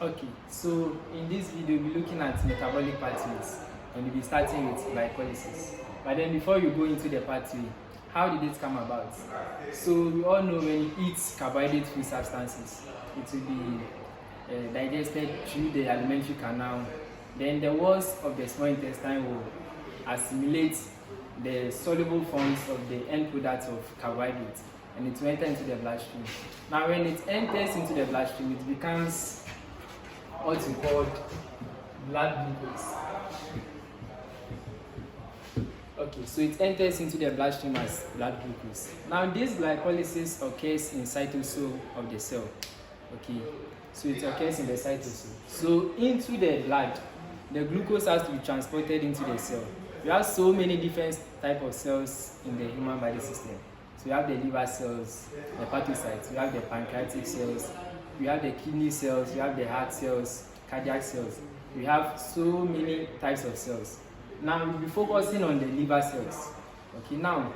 Okay, so in this video we'll be looking at metabolic pathways and we'll be starting with glycolysis. But then before you go into the pathway, how did it come about? So we all know when you eat carbohydrate food substances, it will be digested through the alimentary canal. Then the walls of the small intestine will assimilate the soluble forms of the end products of carbohydrates and it will enter into the bloodstream. Now when it enters into the bloodstream, it becomes what we call blood glucose. Okay, so it enters into the bloodstream as blood glucose. Now this glycolysis occurs in cytosol of the cell. Okay, so it occurs in the cytosol. So into the blood, the glucose has to be transported into the cell. We have so many different types of cells in the human body system. So we have the liver cells, the hepatocytes, we have the pancreatic cells, we have the kidney cells, we have the heart cells, cardiac cells. We have so many types of cells. Now we'll be focusing on the liver cells. Okay, now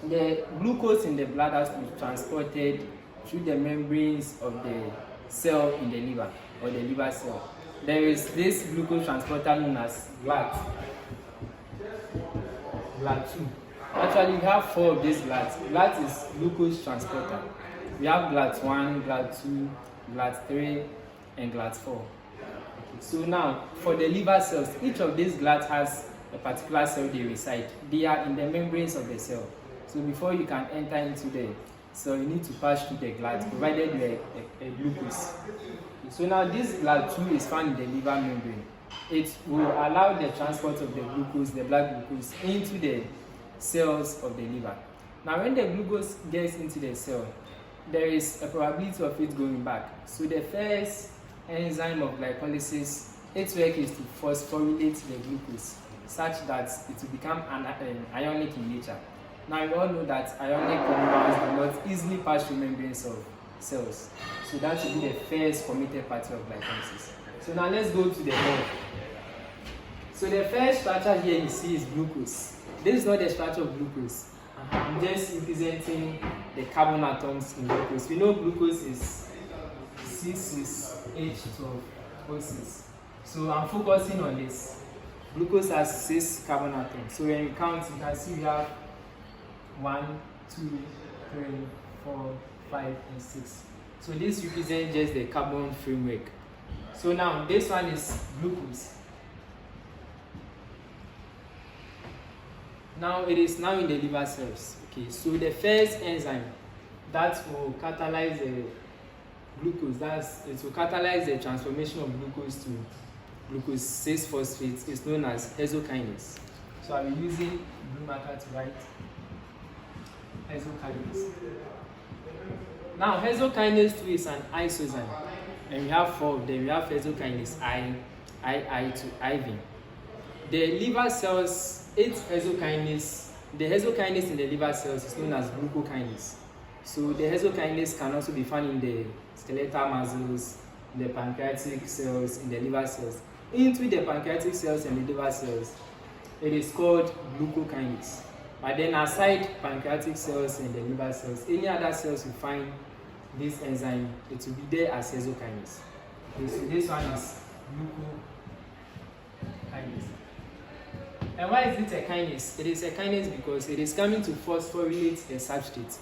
the glucose in the blood has to be transported through the membranes of the cell in the liver or the liver cell. There is this glucose transporter known as GLAT. GLAT2. Actually, we have 4 of these GLAT. GLAT is glucose transporter. We have GLAT1, GLAT2, GLAT3, and GLAT4. Okay. So now, for the liver cells, each of these GLAT has a particular cell they reside. They are in the membranes of the cell. So before you can enter into the cell, you need to pass through the GLAT, provided you are a glucose. So now this GLAT2 is found in the liver membrane. It will allow the transport of the glucose, the blood glucose, into the cells of the liver. Now when the glucose gets into the cell, there is a probability of it going back. So the first enzyme of glycolysis, its work is to phosphorylate the glucose such that it will become ionic in nature. Now you all know that ionic compounds do not easily pass through membranes of cells. So that will be the first committed pathway of glycolysis. So now let's go to the board. So the first structure here you see is glucose. This is not the structure of glucose. I'm just representing the carbon atoms in glucose. We know glucose is C6H12O6. So I'm focusing on this. Glucose has 6 carbon atoms. So when you count, you can see we have 1, 2, 3, 4, 5, and 6. So this represents just the carbon framework. So now this one is glucose. Now it is now in the liver cells. Okay, so the first enzyme that will catalyze the glucose, it will catalyze the transformation of glucose to glucose 6-phosphate is known as hexokinase. So I'll be using blue marker to write hexokinase. Now hexokinase 2 is an isozyme, and we have 4 of them. We have hexokinase I to IV. The liver cells, its hexokinase, the hexokinase in the liver cells is known as glucokinase. So the hexokinase can also be found in the skeletal muscles, in the pancreatic cells, in the liver cells. Into the pancreatic cells and the liver cells, it is called glucokinase. But then aside pancreatic cells and the liver cells, any other cells you find this enzyme, it will be there as hexokinase. Okay, so this one is glucokinase. And why is it a kinase? It is a kinase because it is coming to phosphorylate the substrate.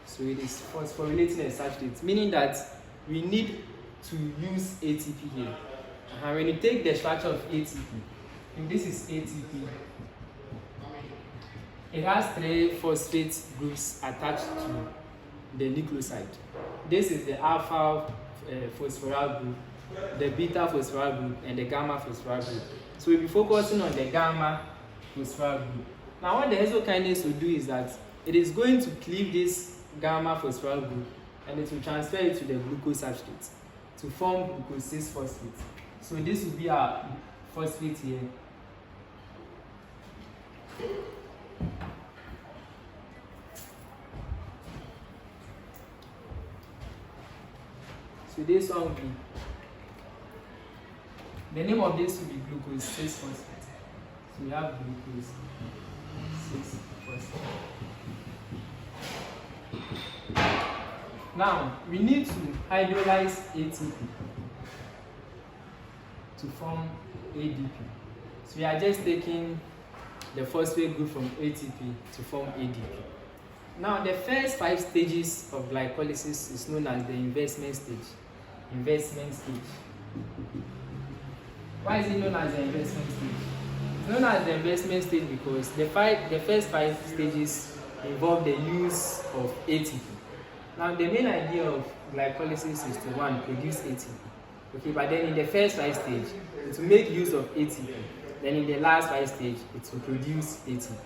So it is phosphorylating the substrate, meaning that we need to use ATP here. And when you take the structure of ATP, if this is ATP, it has 3 phosphate groups attached to the nucleoside. This is the alpha phosphoryl group, the beta phosphoryl group, and the gamma phosphoryl group. So we'll be focusing on the gamma phosphoryl group. Now what the hexokinase will do is that it is going to cleave this gamma phosphoryl group and it will transfer it to the glucose substrate to form glucose 6-phosphate. So this will be our phosphate here. So this one will be, the name of this will be glucose 6-phosphate. So we have glucose 6-phosphate. Now, we need to hydrolyze ATP. to form ADP. So we are just taking the phosphate group from ATP to form ADP. Now the first 5 stages of glycolysis is known as the investment stage. Investment stage. Why is it known as the investment stage? It's known as the investment stage because the first 5 stages involve the use of ATP. Now the main idea of glycolysis is to produce ATP. Okay, but then in the first 5 stages, it will make use of ATP. Then in the last 5 stages, it will produce ATP.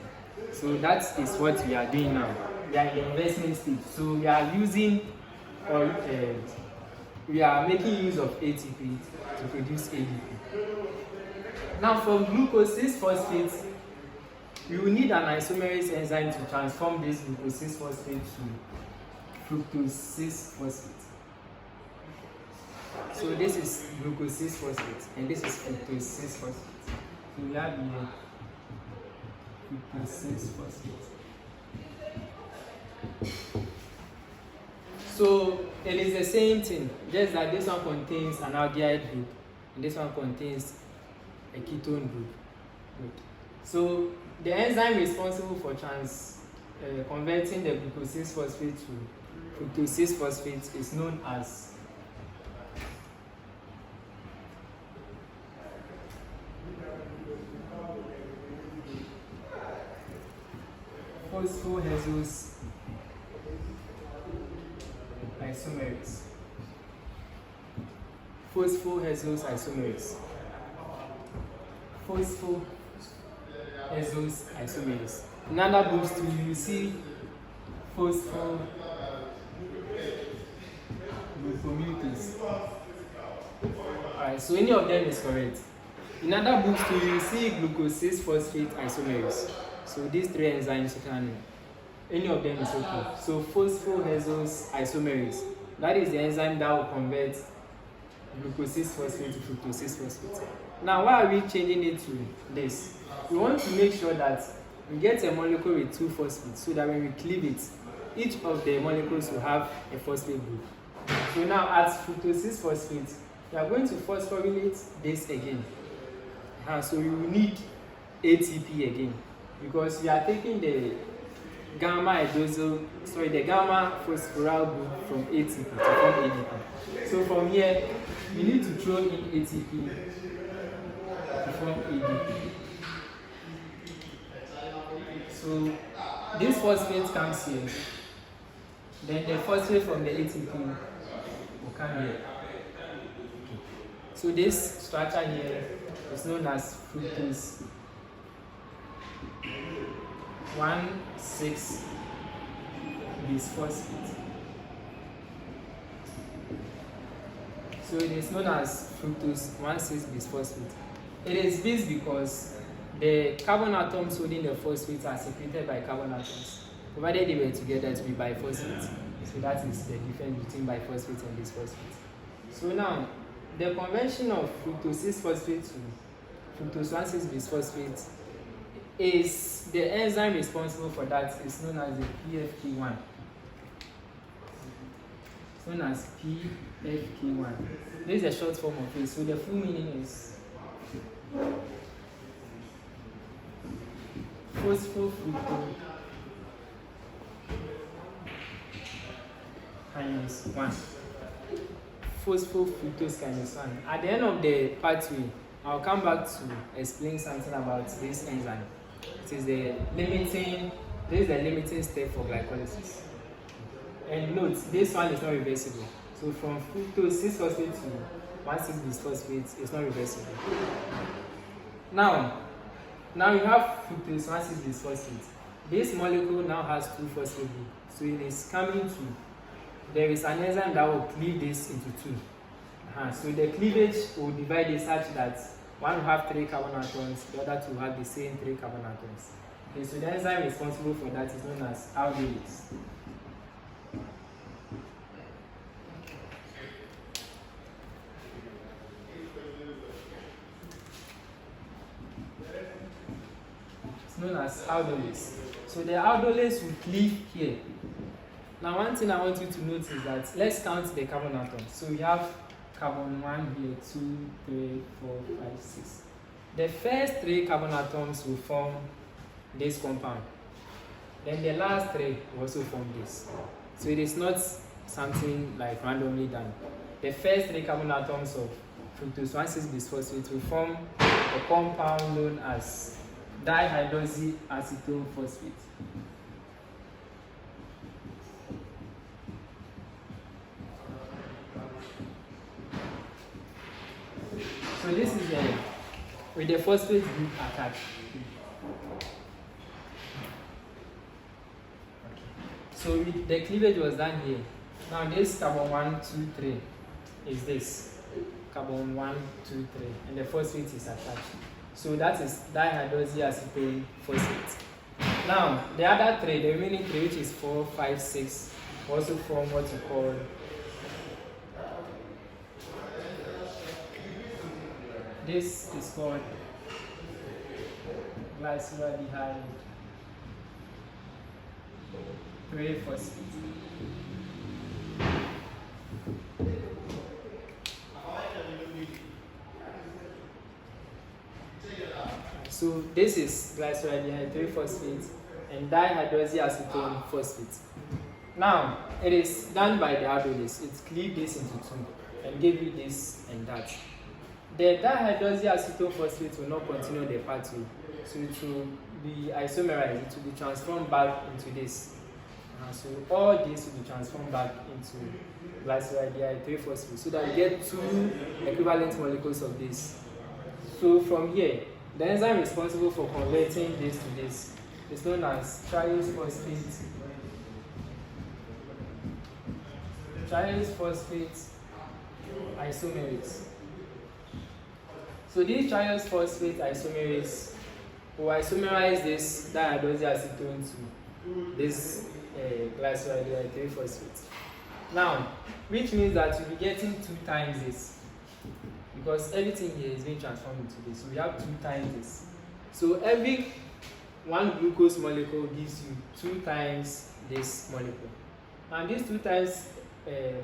So that is what we are doing now. We are in the investment stage. So we are using we are making use of ATP to produce ADP. Now for glucose 6-phosphate, we will need an isomerase enzyme to transform this glucose 6-phosphate to fructose 6-phosphate. So this is glucose 6-phosphate and this is fructose 6-phosphate. So we have here fructose 6-phosphate. So it is the same thing, just that this one contains an aldehyde group and this one contains a ketone group. So the enzyme responsible for converting the glucose 6-phosphate to fructose 6-phosphate is known as phosphohexose isomerase. Phosphohexose isomerase. Phosphohexose isomerase. In other books too, you see phosphoglucosamidase. Alright, so any of them is correct. In other books too, you see glucose 6-phosphate isomerase. So these 3 enzymes you can any of them is okay. So phosphohexose isomerase, that is the enzyme that will convert glucose 6-phosphate to fructose 6-phosphate. Now why are we changing it to this? We want to make sure that we get a molecule with 2 phosphates so that when we cleave it, each of the molecules will have a phosphate group. So now as fructose 6-phosphate, we are going to phosphorylate this again. So we will need ATP again because we are taking the gamma phosphoryl group from ATP to form ADP. So from here, we need to throw in ATP to form ADP. So this phosphate comes here, then the phosphate from the ATP will come here. So this structure here is known as fructose 1,6-bisphosphate. So it is known as fructose 1,6-bisphosphate. It is bis because the carbon atoms holding the phosphate are separated by carbon atoms. Provided they were together, it will be biphosphate. So that is the difference between biphosphate and bisphosphate. So now, the conversion of fructose 6-phosphate to fructose 1,6-bisphosphate is the enzyme responsible for that is known as the PFK1. It's known as PFK1. This is a short form of it. So the full meaning is phosphofructose kinase 1. Phosphofructose kinase 1. At the end of the pathway, I'll come back to explain something about this enzyme. It is the limiting step for glycolysis. And note, this one is not reversible. So from fructose 6-phosphate to 1,6-bisphosphate is not reversible. Now you have fructose 1,6-bisphosphate. This molecule now has 2 phosphate groups. So it is coming to, there is an enzyme that will cleave this into 2. So the cleavage will divide it such that one will have 3 carbon atoms, the other 2 will have the same 3 carbon atoms. Okay, so the enzyme responsible for that is known as aldolase. It's known as aldolase. So the aldolase will cleave here. Now one thing I want you to note is that let's count the carbon atoms. So we have carbon 1 here, 2, 3, 4, 5, 6. The first 3 carbon atoms will form this compound. Then the last 3 will also form this. So it is not something like randomly done. The first 3 carbon atoms of fructose 1,6-bisphosphate will form a compound known as dihydroxyacetone phosphate. So this is with the phosphate group attached. So the cleavage was done here. Now this carbon 1, 2, 3 is this. Carbon 1, 2, 3. And the phosphate is attached. So that is dihydroxyacetone phosphate. Now the other 3, the remaining 3, which is 4, 5, 6, also form what you call this is called glycolysis 3-phosphate. So this is glycolysis 3-phosphate and dihydroxyacetone phosphate. Now it is done by the aldolase. It cleaves this into 2 and give you this and that. The dihydroxyacetone phosphate will not continue the pathway, so it will be isomerized. It will be transformed back into this. So all this will be transformed back into glycolysis 3-phosphate, so that you get 2 equivalent molecules of this. So from here, the enzyme responsible for converting this to this is known as triose phosphate isomerase. So this triose phosphate isomerase will isomerize this dihydroxyacetone to this glycolysis 3-phosphate. Now, which means that you'll be getting 2 times this, because everything here is being transformed into this. So we have 2 times this. So every 1 glucose molecule gives you 2 times this molecule. And this 2 times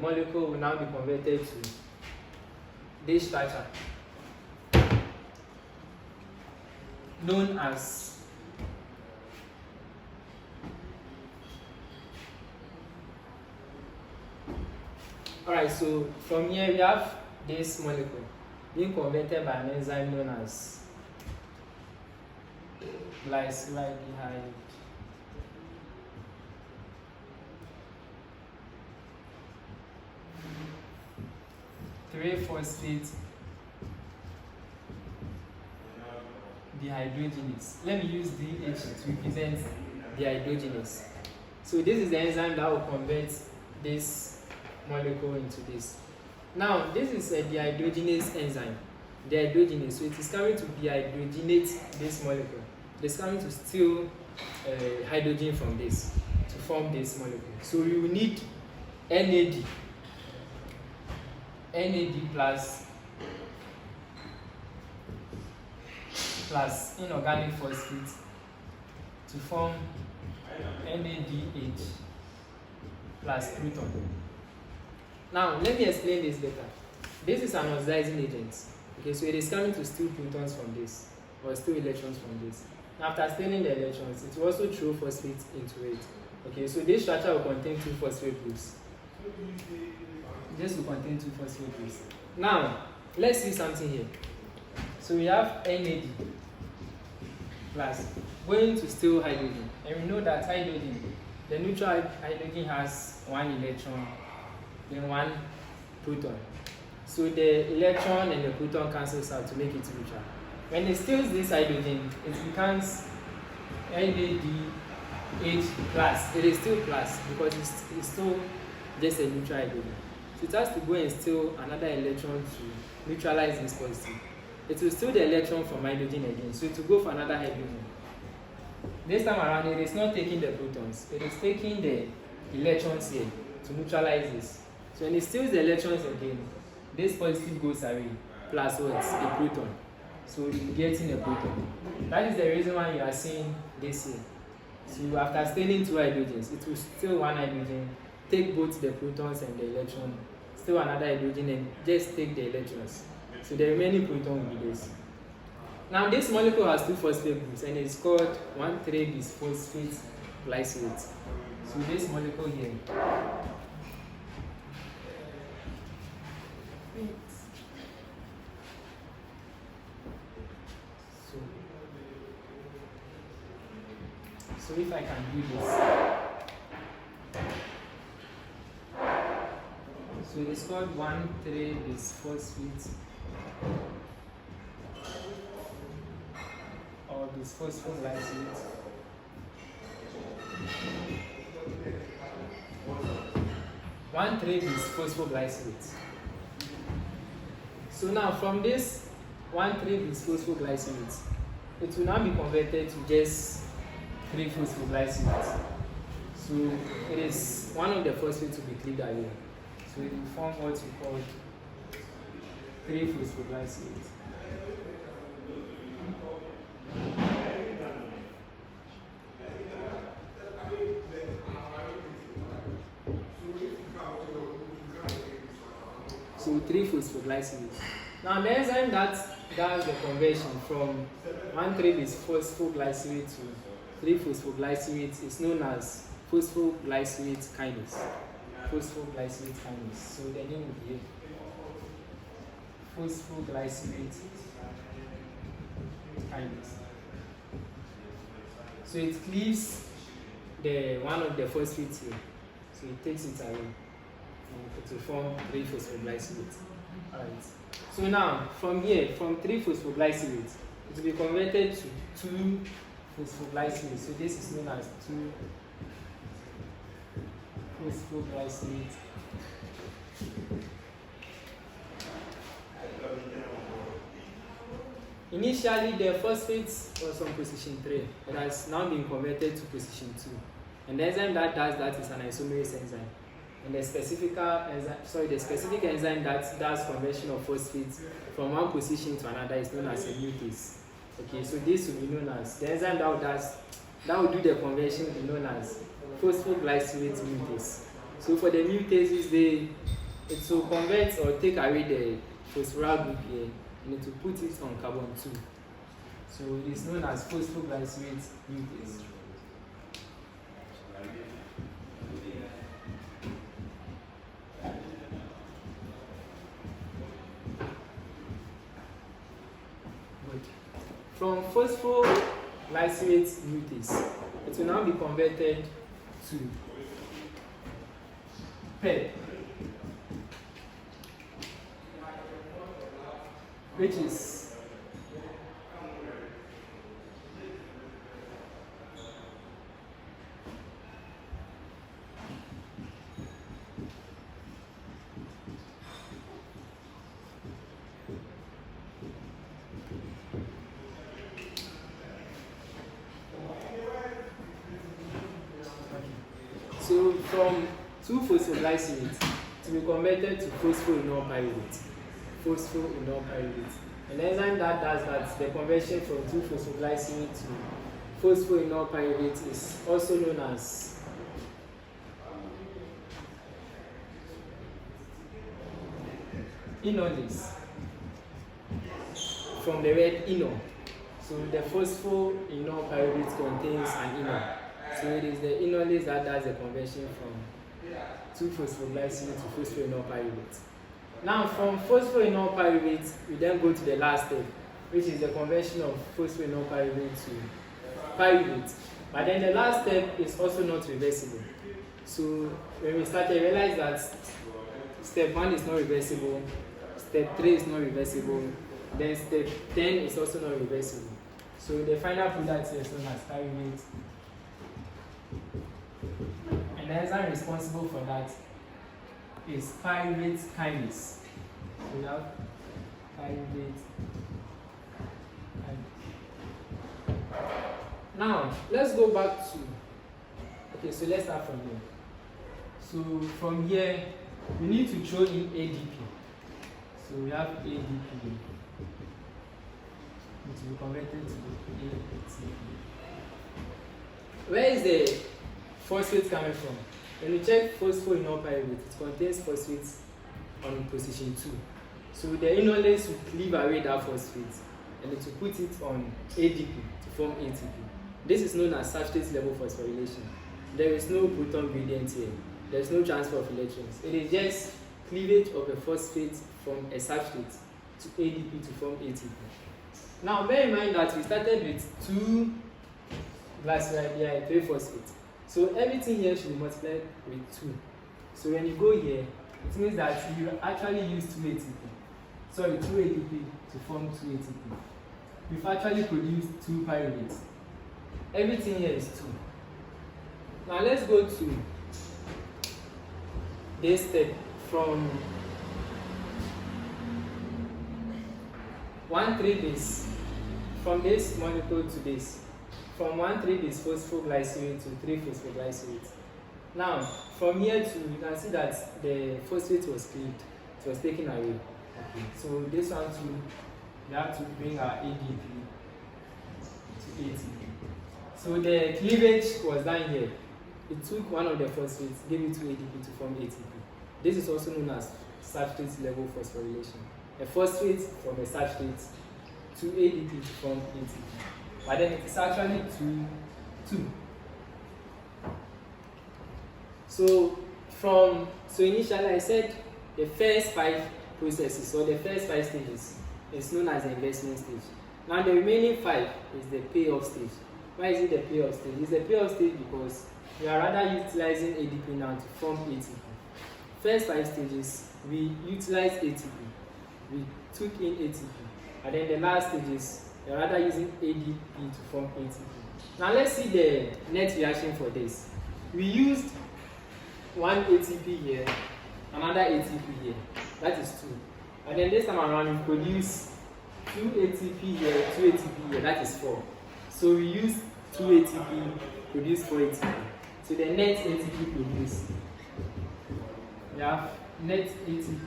molecule will now be converted to this structure known as alright, so from here we have this molecule being converted by an enzyme known as glycolysis 3-phosphate dehydrogenase. Let me use DH to represent dehydrogenase. So this is the enzyme that will convert this molecule into this. Now this is a dehydrogenase enzyme, dehydrogenase. So it is coming to dehydrogenate this molecule. It is coming to steal hydrogen from this to form this molecule. So you will need NAD plus inorganic phosphate to form NADH plus proton. Now let me explain this better. This is an oxidizing agent. Okay, so it is coming to steal protons from this, or steal electrons from this. After stealing the electrons, it will also throw phosphate into it. Okay, so this structure will contain 2 phosphate groups. This will contain 2 phosphate groups. Now, let's see something here. So we have NAD plus going to steal hydrogen. And we know that hydrogen, the neutral hydrogen has 1 electron, then 1 proton. So the electron and the proton cancels out to make it neutral. When it steals this hydrogen, it becomes NADH plus. It is still plus because it's still just a neutral hydrogen. So it has to go and steal another electron to neutralize this positive. It will steal the electron from hydrogen again, so it will go for another hydrogen. This time around, it is not taking the protons, it is taking the electrons here to neutralize this. So when it steals the electrons again, this positive goes away, plus what? A proton. So you're getting a proton. That is the reason why you are seeing this here. So after stealing 2 hydrogens, it will steal 1 hydrogen, take both the protons and the electron, still another hydrogen, and just take the electrons. So the remaining proton will be this. Now this molecule has 2 phosphate groups, and it's called 1,3-bisphosphate glycerate. So this molecule here. So if I can do this. So it's called 1,3-bisphosphate or bisphosphoglycerate. One 3-bisphosphoglycerate. So now from this 1,3-bisphosphoglycerate, it will now be converted to just 3-phosphoglycerate. So it is one of the phosphates to be cleaved away. So it will form what we call 3-phosphoglycerate. So 3-phosphoglycerate. Now the enzyme that does the conversion from 1,3-bisphosphoglycerate to 3-phosphoglycerate is known as phosphoglycerate kinase. Phosphoglycerate kinase. So the name will be phosphoglycerate kinase. So it cleaves the one of the phosphates here. So it takes it away to form 3-phosphoglycerate. Alright. So now from here, from 3-phosphoglycerate, it will be converted to 2-phosphoglycerate. So this is known as 2-phosphoglycerate. Initially, the phosphate was on position 3, but has now been converted to position 2. And the enzyme that does that is an isomerase enzyme. And the specific enzyme that does conversion of phosphates from one position to another is known as a mutase. Okay, so this will be known as the enzyme that will do the conversion will be known as phosphoglycerate mutase. So for the mutases, it will convert or take away the phosphoryl group here, and it will put it on carbon 2. So it is known as phosphoglycerate mutase. From phosphoglycerate mutase, it will now be converted to PEG, which is so from 2-phosphoglycerate to be converted to phosphoenolpyruvate. And the enzyme that does that, the conversion from 2-phosphoglycerate to phosphoenolpyruvate, is also known as enolase, from the word eno. So the phosphoenolpyruvate contains an eno. So it is the enolase that does the conversion from 2-phosphoglycerate to phosphoenolpyruvate. Now from phosphoenolpyruvate, we then go to the last step, which is the conversion of phosphoenolpyruvate to pyruvate. But then the last step is also not reversible. So when we started, we realized that step 1 is not reversible, step 3 is not reversible, then step 10 is also not reversible. So the final product is known as pyruvate. And the enzyme responsible for that is pyruvate kinase. So we have pyruvate kinase. Now, let's go back to, okay, so let's start from here. So from here, we need to throw in ADP. So we have ADP, which will be converted to ATP. Where is the phosphate coming from? When you check phosphoenolpyruvate, it contains phosphates on position 2. So the enolates will cleave away that phosphate and it will put it on ADP to form ATP. This is known as substrate level phosphorylation. There is no proton gradient here. There is no transfer of electrons. It is just cleavage of a phosphate from a substrate to ADP to form ATP. Now bear in mind that we started with 2 glyceride, 3 phosphate. So everything here should be multiplied with 2. So when you go here, it means that you actually use 2 ATP. Sorry, 2 ADP to form 2 ATP. We've actually produced 2 pyruvates. Everything here is 2. Now let's go to this step from 1,3 base. From this molecule to this. From 1,3 base phosphoglycerate to 3 phosphoglycerate. Now, from here to, you can see that the phosphate was cleaved. It was taken away. Okay, so this one too, we have to bring our ADP to ATP. So the cleavage was done here. It took one of the phosphates, gave it to ADP to form ATP. This is also known as substrate level phosphorylation. A phosphate from a substrate to ADP to form ATP. But then it is actually 2. So initially I said the first 5 processes or the first 5 stages is known as the investment stage. Now the remaining 5 is the payoff stage. Why is it the payoff stage? It's the payoff stage because we are rather utilizing ADP now to form ATP. First 5 stages we utilized ATP. We took in ATP. And then the last stages we are rather using ADP to form ATP. Now let's see the net reaction for this. We used 1 ATP here, another ATP here, that is 2. And then this time around we produce 2 ATP here, 2 ATP here, that is 4. So we use 2 ATP, produce 4 ATP. So the net ATP produced, we have net ATP,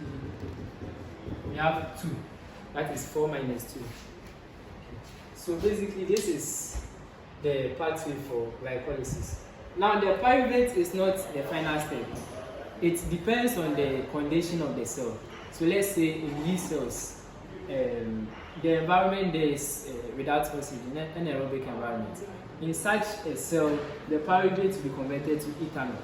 we have 2, that is 4 minus 2. So basically this is the pathway for glycolysis. Now the pyruvate is not the final step. It depends on the condition of the cell. So let's say in these cells, the environment there is without oxygen, an anaerobic environment. In such a cell, the pyruvate will be converted to ethanol.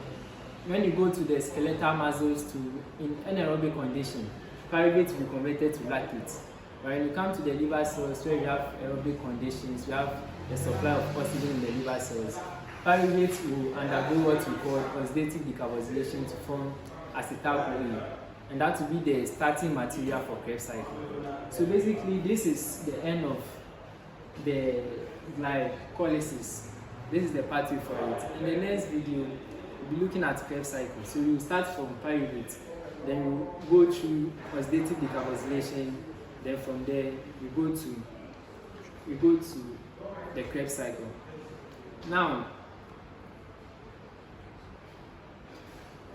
When you go to the skeletal muscles in anaerobic condition, pyruvate will be converted to lactate. But when you come to the liver cells where you have aerobic conditions, you have the supply of oxygen in the liver cells, pyruvate will undergo what we call oxidative decarboxylation to form acetyl-CoA, and that will be the starting material for Krebs cycle. So basically, this is the end of the glycolysis. This is the pathway for it. In the next video, we'll be looking at Krebs cycle. So we'll start from pyruvate, then we'll go through oxidative decarboxylation, then from there we go to the Krebs cycle. Now,